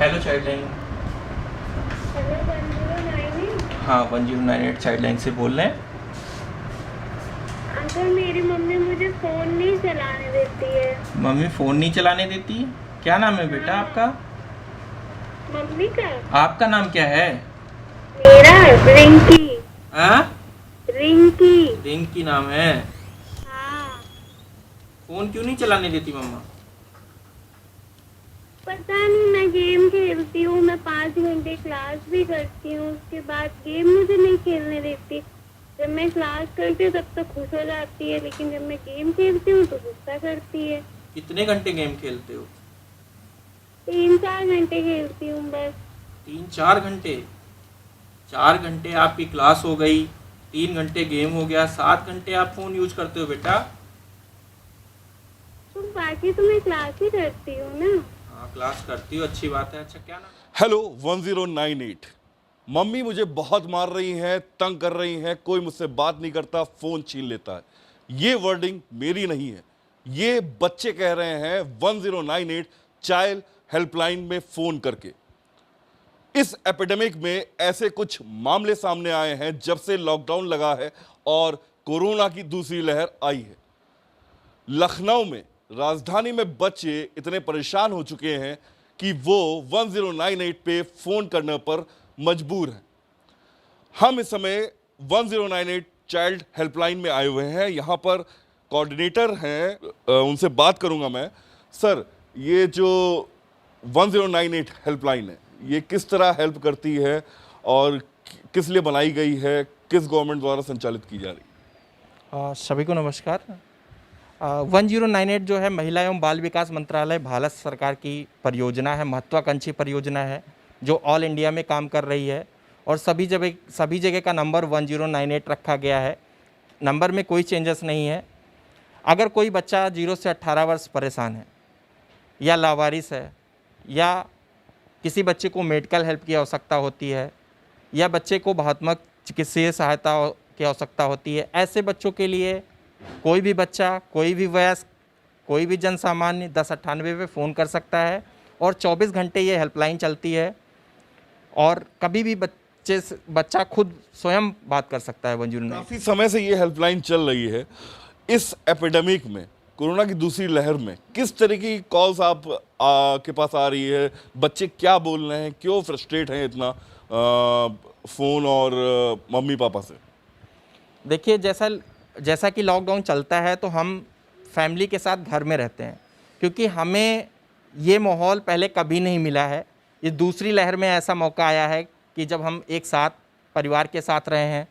Hello child line. Hello 1098। हाँ 1098 child line से बोल रहे हैं। अंकल मेरी मम्मी मुझे फोन नहीं चलाने देती है। मम्मी फ़ोन नहीं चलाने देती? क्या नाम है बेटा हाँ। आपका? मम्मी का? आपका नाम क्या है? मेरा रिंकी। हाँ, रिंकी। रिंकी नाम है। हाँ। फ़ोन क्यों नहीं चलाने देती मम्मा? पता नहीं, मैं गेम खेलती हूँ, मैं 5 घंटे क्लास भी करती हूँ, उसके बाद गेम मुझे नहीं खेलने देती। जब मैं क्लास करती हूँ तब तो खुश हो जाती है, लेकिन जब मैं गेम खेलती हूँ तो गुस्सा करती है। कितने घंटे गेम खेलते हो? 3-4 घंटे खेलती हूँ बस। 3-4 घंटे? 4 घंटे आपकी क्लास हो गई, 3 घंटे गेम हो गया, 7 घंटे आप फ़ोन यूज करते हो बेटा। तो बाकी तो मैं क्लास ही करती हूँ ना। हाँ क्लास करती हो, अच्छी बात है। अच्छा क्या नाम? हेलो 1098। मम्मी मुझे बहुत मार रही हैं, तंग कर रही हैं, कोई मुझसे बात नहीं करता, फोन छीन लेता है। ये वर्डिंग मेरी नहीं है, ये बच्चे कह रहे हैं 1098 चाइल्ड हेल्पलाइन में फोन करके। इस एपिडेमिक में ऐसे कुछ मामले सामने आए हैं जब से लॉकडाउन लगा है और कोरोना की दूसरी लहर आई है। लखनऊ में, राजधानी में बच्चे इतने परेशान हो चुके हैं कि वो 1098 पे फोन करने पर मजबूर हैं। हम इस समय 1098 चाइल्ड हेल्पलाइन में आए हुए हैं। यहाँ पर कोऑर्डिनेटर हैं, उनसे बात करूंगा मैं। सर, ये जो 1098 हेल्पलाइन है, ये किस तरह हेल्प करती है और किस लिए बनाई गई है, किस गवर्नमेंट द्वारा संचालित की जा रही है? सभी को नमस्कार। 1098 जो है महिला एवं बाल विकास मंत्रालय भारत सरकार की परियोजना है, महत्वाकांक्षी परियोजना है जो ऑल इंडिया में काम कर रही है और सभी जगह का नंबर 1098 रखा गया है। नंबर में कोई चेंजेस नहीं है। अगर कोई बच्चा 0 से 18 वर्ष परेशान है या लावारिस है या किसी बच्चे को मेडिकल हेल्प की आवश्यकता होती है या बच्चे को भावनात्मक चिकित्सीय सहायता की आवश्यकता होती है, ऐसे बच्चों के लिए कोई भी बच्चा, कोई भी वयस्क, कोई भी जन सामान्य 1098 पे फ़ोन कर सकता है और 24 घंटे ये हेल्पलाइन चलती है और कभी भी बच्चा खुद स्वयं बात कर सकता है 1098। काफी समय से ये हेल्पलाइन चल रही है। इस एपिडेमिक में, कोरोना की दूसरी लहर में, किस तरह की कॉल्स आप के पास आ रही है? बच्चे क्या बोल रहे हैं, क्यों फ्रस्ट्रेट हैं इतना फोन और मम्मी पापा से? देखिए, जैसा कि लॉकडाउन चलता है तो हम फैमिली के साथ घर में रहते हैं, क्योंकि हमें ये माहौल पहले कभी नहीं मिला है। ये दूसरी लहर में ऐसा मौका आया है कि जब हम एक साथ परिवार के साथ रहे हैं,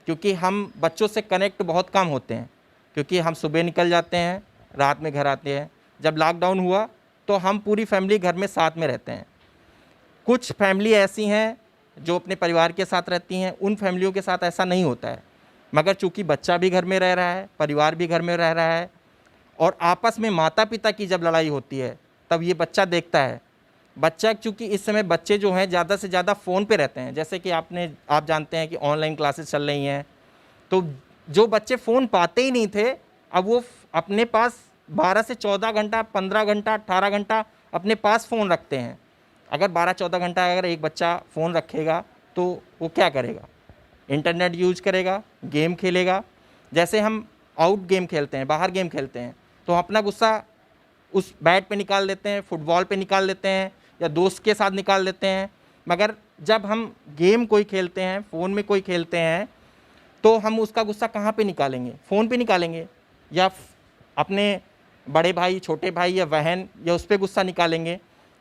क्योंकि हम बच्चों से कनेक्ट बहुत कम होते हैं, क्योंकि हम सुबह निकल जाते हैं, रात में घर आते हैं। जब लॉकडाउन हुआ तो हम पूरी फैमिली घर में साथ में रहते हैं। कुछ फैमिली ऐसी हैं जो अपने परिवार के साथ रहती हैं, उन फैमिलियों के साथ ऐसा नहीं होता है। मगर चूंकि बच्चा भी घर में रह रहा है, परिवार भी घर में रह रहा है और आपस में माता पिता की जब लड़ाई होती है तब ये बच्चा देखता है। बच्चा, चूंकि इस समय बच्चे जो हैं ज़्यादा से ज़्यादा फ़ोन पे रहते हैं, जैसे कि आप जानते हैं कि ऑनलाइन क्लासेस चल रही हैं, तो जो बच्चे फ़ोन पाते ही नहीं थे, अब वो अपने पास 12 से 14 घंटा, 15 घंटा, 18 घंटा अपने पास फ़ोन रखते हैं। अगर 12-14 घंटा अगर एक बच्चा फ़ोन रखेगा तो वो क्या करेगा? इंटरनेट यूज करेगा, गेम खेलेगा। जैसे हम आउट गेम खेलते हैं, बाहर गेम खेलते हैं, तो अपना गुस्सा उस बैट पे निकाल देते हैं, फुटबॉल पे निकाल देते हैं या दोस्त के साथ निकाल देते हैं। मगर जब हम गेम कोई खेलते हैं, फ़ोन में कोई खेलते हैं, तो हम उसका गुस्सा कहाँ पे निकालेंगे? फ़ोन पे निकालेंगे या अपने बड़े भाई, छोटे भाई या बहन या उस पर गुस्सा निकालेंगे।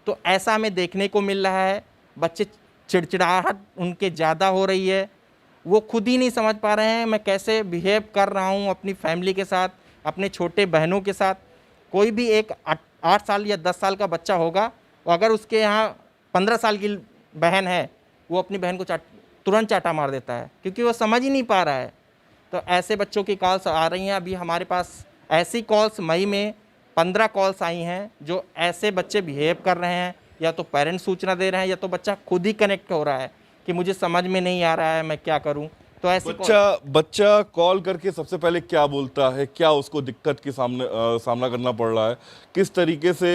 तो ऐसा हमें देखने को मिल रहा है। बच्चे चिड़चिड़ाहट उनके ज़्यादा हो रही है, वो खुद ही नहीं समझ पा रहे हैं मैं कैसे बिहेव कर रहा हूँ अपनी फैमिली के साथ, अपने छोटे बहनों के साथ। कोई भी एक 8 साल या 10 साल का बच्चा होगा, और अगर उसके यहाँ 15 साल की बहन है, वो अपनी बहन को तुरंत चाटा मार देता है, क्योंकि वो समझ ही नहीं पा रहा है। तो ऐसे बच्चों की कॉल्स आ रही हैं। अभी हमारे पास ऐसी कॉल्स मई में 15 कॉल्स आई हैं जो ऐसे बच्चे बिहेव कर रहे हैं, या तो पेरेंट्स सूचना दे रहे हैं या तो बच्चा खुद ही कनेक्ट हो रहा है कि मुझे समझ में नहीं आ रहा है, मैं क्या करूं। तो ऐसी बच्चा कॉल करके सबसे पहले क्या बोलता है, क्या उसको दिक्कत की सामना करना पड़ रहा है, किस तरीके से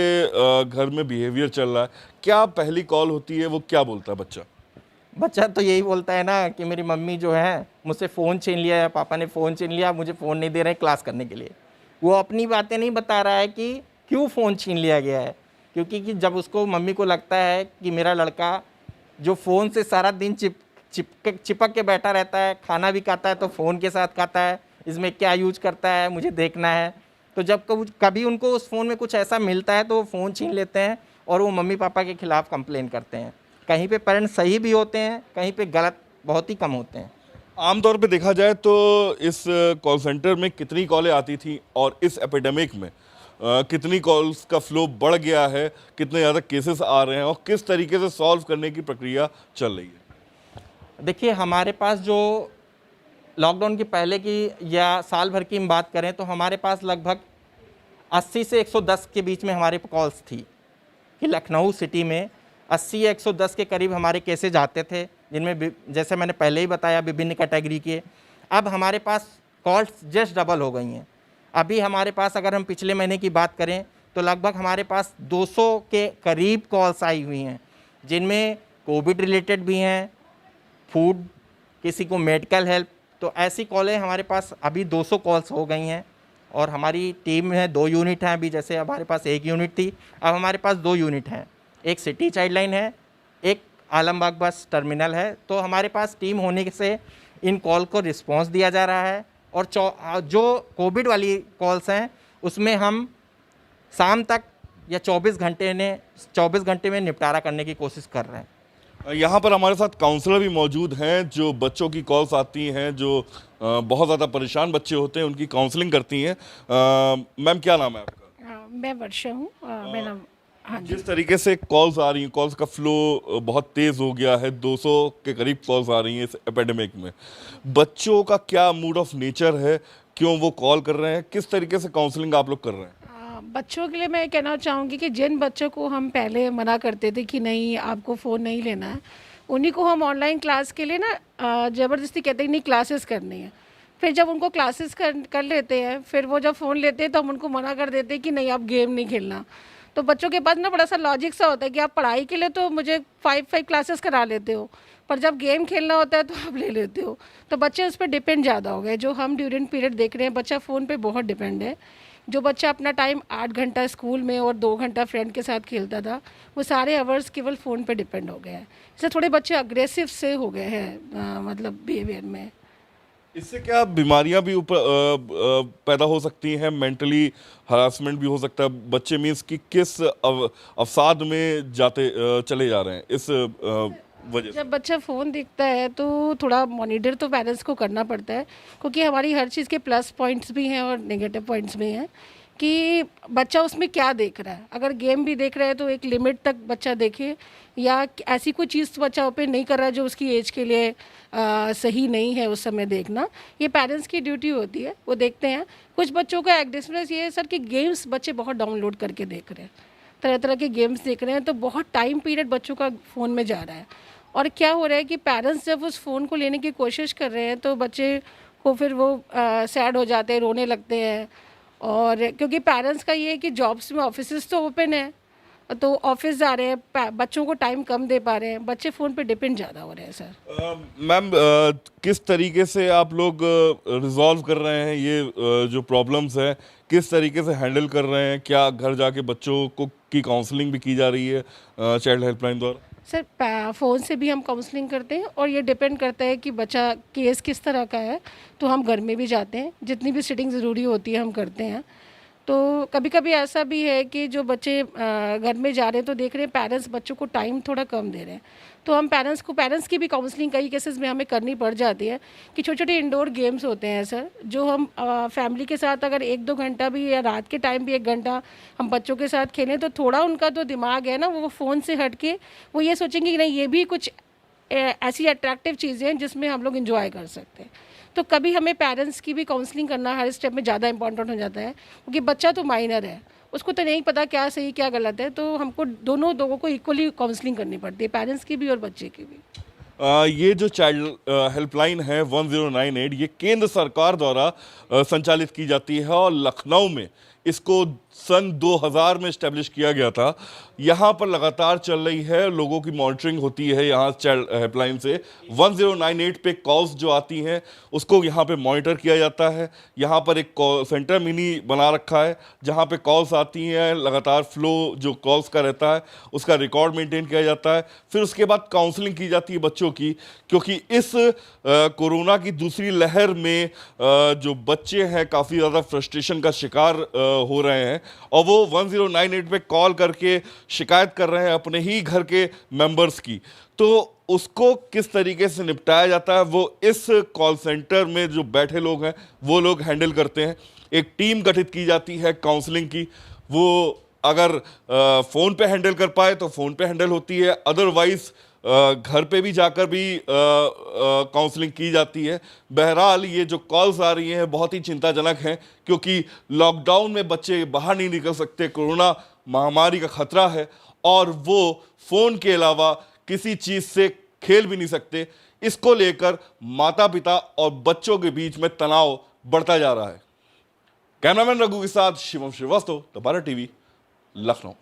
घर में बिहेवियर चल रहा है, क्या पहली कॉल होती है वो क्या बोलता है बच्चा तो यही बोलता है ना कि मेरी मम्मी जो है मुझसे फ़ोन छीन लिया है, पापा ने फ़ोन छीन लिया, मुझे फ़ोन नहीं दे रहे हैं क्लास करने के लिए। वो अपनी बातें नहीं बता रहा है कि क्यों फ़ोन छीन लिया गया है, क्योंकि कि जब उसको मम्मी को लगता है कि मेरा लड़का जो फ़ोन से सारा दिन चिपक के बैठा रहता है, खाना भी खाता है तो फ़ोन के साथ खाता है, इसमें क्या यूज करता है मुझे देखना है। तो जब कभी उनको उस फ़ोन में कुछ ऐसा मिलता है तो वो फ़ोन छीन लेते हैं और वो मम्मी पापा के खिलाफ़ कंप्लेन करते हैं। कहीं पे पेरेंट्स सही भी होते हैं, कहीं पे गलत बहुत ही कम होते हैं। आमतौर पे देखा जाए तो इस कॉल सेंटर में कितनी कॉलें आती थी और इस एपिडेमिक में कितनी कॉल्स का फ्लो बढ़ गया है, कितने ज़्यादा केसेस आ रहे हैं और किस तरीके से सॉल्व करने की प्रक्रिया चल रही है? देखिए, हमारे पास जो लॉकडाउन के पहले की या साल भर की हम बात करें तो हमारे पास लगभग 80 से 110 के बीच में हमारे कॉल्स थी कि लखनऊ सिटी में 80 या 110 के करीब हमारे केसेज आते थे, जिनमें जैसे मैंने पहले ही बताया विभिन्न कैटेगरी के। अब हमारे पास कॉल्स जस्ट डबल हो गई हैं। अभी हमारे पास अगर हम पिछले महीने की बात करें तो लगभग हमारे पास 200 के करीब कॉल्स आई हुई हैं, जिनमें कोविड रिलेटेड भी हैं, फूड, किसी को मेडिकल हेल्प, तो ऐसी कॉलें हमारे पास अभी 200 कॉल्स हो गई हैं। और हमारी टीम है, 2 यूनिट हैं अभी, जैसे हमारे पास 1 यूनिट थी, अब हमारे पास 2 यूनिट हैं, एक सिटी चाइल्डलाइन है, एक आलमबाग बस टर्मिनल है। तो हमारे पास टीम होने से इन कॉल को रिस्पांस दिया जा रहा है। और जो कोविड वाली कॉल्स हैं उसमें हम शाम तक या 24 घंटे में निपटारा करने की कोशिश कर रहे हैं। यहाँ पर हमारे साथ काउंसलर भी मौजूद हैं जो बच्चों की कॉल्स आती हैं, जो बहुत ज़्यादा परेशान बच्चे होते हैं, उनकी काउंसलिंग करती हैं। मैम, क्या नाम है आपका? मैं वर्षा हूँ। मेरा हाँ जी। जिस तरीके से कॉल्स आ रही हैं, कॉल्स का फ्लो बहुत तेज़ हो गया है, 200 के करीब कॉल्स आ रही हैं इस एपिडेमिक में, बच्चों का क्या मूड ऑफ नेचर है, क्यों वो कॉल कर रहे हैं, किस तरीके से काउंसलिंग आप लोग कर रहे हैं? बच्चों के लिए मैं कहना चाहूँगी कि जिन बच्चों को हम पहले मना करते थे कि नहीं आपको फ़ोन नहीं लेना है, उन्हीं को हम ऑनलाइन क्लास के लिए ना ज़बरदस्ती कहते हैं नहीं क्लासेस करनी है। फिर जब उनको क्लासेस कर लेते हैं, फिर वो जब फ़ोन लेते हैं तो हम उनको मना कर देते हैं कि नहीं आप गेम नहीं खेलना। तो बच्चों के पास ना बड़ा सा लॉजिक सा होता है कि आप पढ़ाई के लिए तो मुझे 5 क्लासेस करा लेते हो, पर जब गेम खेलना होता है तो आप ले लेते हो। तो बच्चे उस पर डिपेंड ज़्यादा हो गए। जो हम ड्यूरिंग पीरियड देख रहे हैं, बच्चा फ़ोन पे बहुत डिपेंड है। जो बच्चा अपना टाइम 8 घंटा स्कूल में और 2 घंटा फ्रेंड के साथ खेलता था, वो सारे आवर्स केवल फ़ोन पे डिपेंड हो गए हैं। इससे थोड़े बच्चे अग्रेसिव से हो गए हैं मतलब बिहेवियर में। इससे क्या बीमारियां भी पैदा हो सकती हैं, मेंटली हरासमेंट भी हो सकता है? बच्चे मीन्स कि किस अवसाद में चले जा रहे हैं इस वजह से? जब बच्चा फ़ोन देखता है तो थोड़ा मॉनिटर तो पेरेंट्स को करना पड़ता है, क्योंकि हमारी हर चीज़ के प्लस पॉइंट्स भी हैं और नेगेटिव पॉइंट्स भी हैं कि बच्चा उसमें क्या देख रहा है। अगर गेम भी देख रहा है तो एक लिमिट तक बच्चा देखे, या ऐसी कोई चीज़ बच्चा ओपन नहीं कर रहा है जो उसकी एज के लिए सही नहीं है उस समय देखना। ये पेरेंट्स की ड्यूटी होती है, वो देखते हैं। कुछ बच्चों का एडिशनल ये है सर कि गेम्स बच्चे बहुत डाउनलोड करके देख रहे हैं, तरह तरह के गेम्स देख रहे हैं, तो बहुत टाइम पीरियड बच्चों का फ़ोन में जा रहा है। और क्या हो रहा है कि पेरेंट्स जब उस फ़ोन को लेने की कोशिश कर रहे हैं तो बच्चे को फिर वो सैड हो जाते हैं, रोने लगते हैं। और क्योंकि पेरेंट्स का ये है कि जॉब्स में ऑफिसेज तो ओपन है, तो ऑफिस जा रहे हैं, बच्चों को टाइम कम दे पा रहे हैं, बच्चे फ़ोन पे डिपेंड ज़्यादा हो रहे हैं सर। मैम, किस तरीके से आप लोग रिजॉल्व कर रहे हैं ये जो प्रॉब्लम्स हैं, किस तरीके से हैंडल कर रहे हैं? क्या घर जाके बच्चों को की काउंसलिंग भी की जा रही है चाइल्ड हेल्पलाइन द्वारा? सर फ़ोन से भी हम काउंसलिंग करते हैं, और ये डिपेंड करता है कि बच्चा केस किस तरह का है, तो हम घर में भी जाते हैं, जितनी भी सिटिंग ज़रूरी होती है हम करते हैं। तो कभी कभी ऐसा भी है कि जो बच्चे घर में जा रहे हैं तो देख रहे हैं पेरेंट्स बच्चों को टाइम थोड़ा कम दे रहे हैं, तो हम पेरेंट्स की भी काउंसलिंग कई केसेस में हमें करनी पड़ जाती है कि छोटे छोटे इंडोर गेम्स होते हैं सर, जो हम फैमिली के साथ अगर 1-2 घंटा भी या रात के टाइम भी 1 घंटा हम बच्चों के साथ खेलें तो थोड़ा उनका जो दिमाग है ना वो फ़ोन से हट के वो ये सोचेंगे कि नहीं ये भी कुछ ऐसी अट्रैक्टिव चीज़ें हैं जिसमें हम लोग इंजॉय कर सकते हैं। तो कभी हमें पेरेंट्स की भी काउंसलिंग करना हर स्टेप में ज़्यादा इंपॉर्टेंट हो जाता है, क्योंकि बच्चा तो माइनर है, उसको तो नहीं पता क्या सही क्या गलत है, तो हमको दोनों लोगों को इक्वली काउंसलिंग करनी पड़ती है, पेरेंट्स की भी और बच्चे की भी। ये जो चाइल्ड हेल्पलाइन है 1098, ये केंद्र सरकार द्वारा संचालित की जाती है और लखनऊ में इसको सन 2000 में इस्टेब्लिश किया गया था। यहाँ पर लगातार चल रही है, लोगों की मॉनिटरिंग होती है यहाँ चाइल्ड हेल्पलाइन से। 1098 पे कॉल्स जो आती हैं उसको यहाँ पे मॉनिटर किया जाता है। यहाँ पर एक कॉल सेंटर मिनी बना रखा है जहाँ पे कॉल्स आती हैं, लगातार फ्लो जो कॉल्स का रहता है उसका रिकॉर्ड मेंटेन किया जाता है। फिर उसके बाद काउंसलिंग की जाती है बच्चों की, क्योंकि इस कोरोना की दूसरी लहर में जो बच्चे हैं काफ़ी ज़्यादा फ्रस्ट्रेशन का शिकार हो रहे हैं और वो 1098 पे कॉल करके शिकायत कर रहे हैं अपने ही घर के मेंबर्स की। तो उसको किस तरीके से निपटाया जाता है वो इस कॉल सेंटर में जो बैठे लोग हैं वो लोग हैंडल करते हैं। एक टीम गठित की जाती है काउंसलिंग की, वो अगर फ़ोन पे हैंडल कर पाए तो फ़ोन पे हैंडल होती है, अदरवाइज घर पे भी जाकर भी काउंसलिंग की जाती है। बहरहाल ये जो कॉल्स आ रही हैं बहुत ही चिंताजनक हैं, क्योंकि लॉकडाउन में बच्चे बाहर नहीं निकल सकते, कोरोना महामारी का खतरा है और वो फ़ोन के अलावा किसी चीज़ से खेल भी नहीं सकते। इसको लेकर माता पिता और बच्चों के बीच में तनाव बढ़ता जा रहा है। कैमरामैन रघु के साथ शिवम श्रीवास्तव, दोबारा टीवी, लखनऊ।